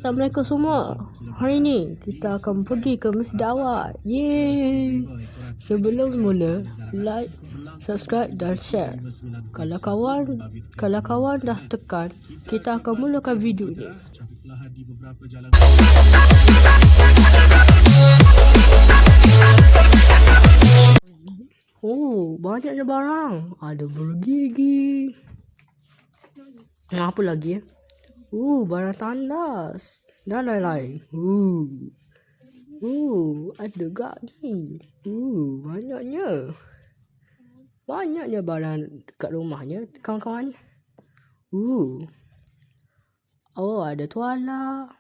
Assalamualaikum semua. Hari ni kita akan pergi ke Masjid Awad. Yeay. Sebelum mula, like, subscribe dan share. Kalau kawan dah tekan, kita akan mulakan video ni. Oh, banyaknya barang. Ada bergigi. Apa lagi ya? Barang tandas dan lain-lain. Ada gak ni. Banyaknya barang dekat rumahnya, kawan-kawan. Ada tuala.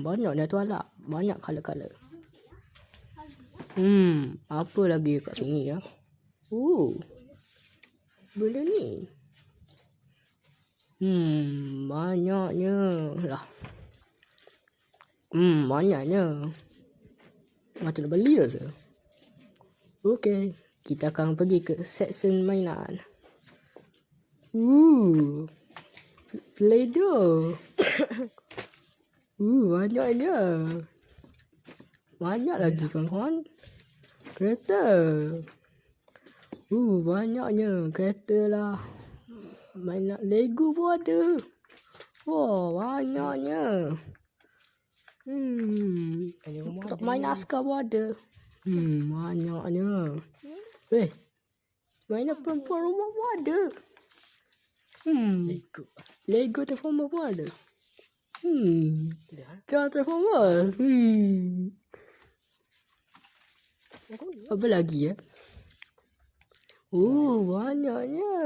Banyaknya tuala. Banyak color-color. Apa lagi kat sini ya? Benda ni. Banyaknya lah. Banyaknya. Macam nak beli rasa. Okey, kita akan pergi ke section mainan. Play-Doh. Banyaknya. Banyak lagi kawan-kawan. Kereta. Banyaknya kereta lah. Mainan Lego pun ada. Banyaknya. Mainan askar pun ada. Banyaknya. Mainan perempuan rumah pun ada. Lego Transformer pun ada. Transformer. Apa lagi ya? Banyaknya.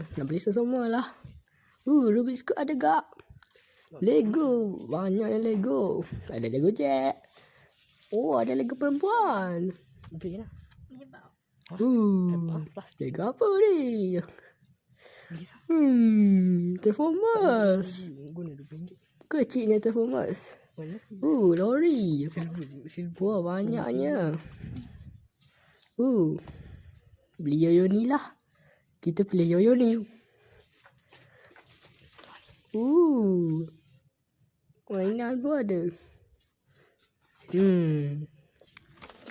Nak beli semua lah. Rubik's Cube ada gak? Lego. Banyaknya Lego. Ada Lego Jack. Ada Lego perempuan. Beli lah. Lego apa ni? Transformers. Kecilnya Transformers. Lori. Banyaknya. Beli yoyo ni lah. Kita pilih yoyo ni. Mainan pun ada.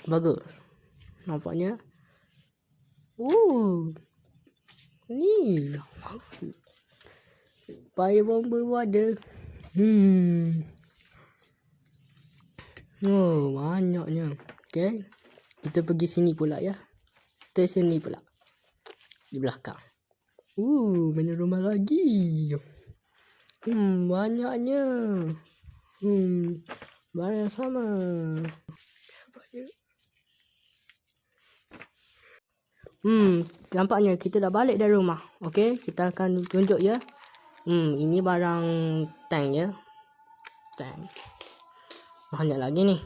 Bagus. Nampaknya. Ni. Fire bomber pun ada. Banyaknya. Okay. Kita pergi sini pula ya. Stesen ni pula. Di belakang. Banyak rumah lagi. Banyaknya. Barang sama. Nampaknya kita dah balik dari rumah. Okey, kita akan tunjuk ya. Ini barang tank ya. Tank. Banyak lagi ni.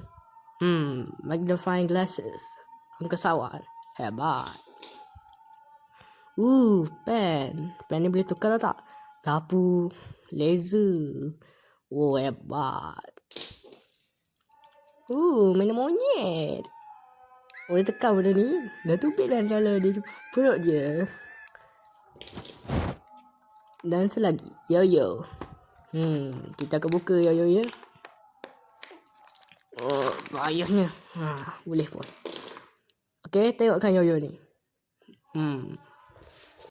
Magnifying glasses. Angkasa hebat. Pen. Pen ni boleh tukar tak? Lampu. Laser. Hebat. Mainan monyet. Boleh tekan benda ni. Dah tupik dah dalam dia perut je. Dan selagi yoyo. Kita akan buka yoyo ya. Payahnya. Boleh pun. Okey, tengokkan yoyo ni.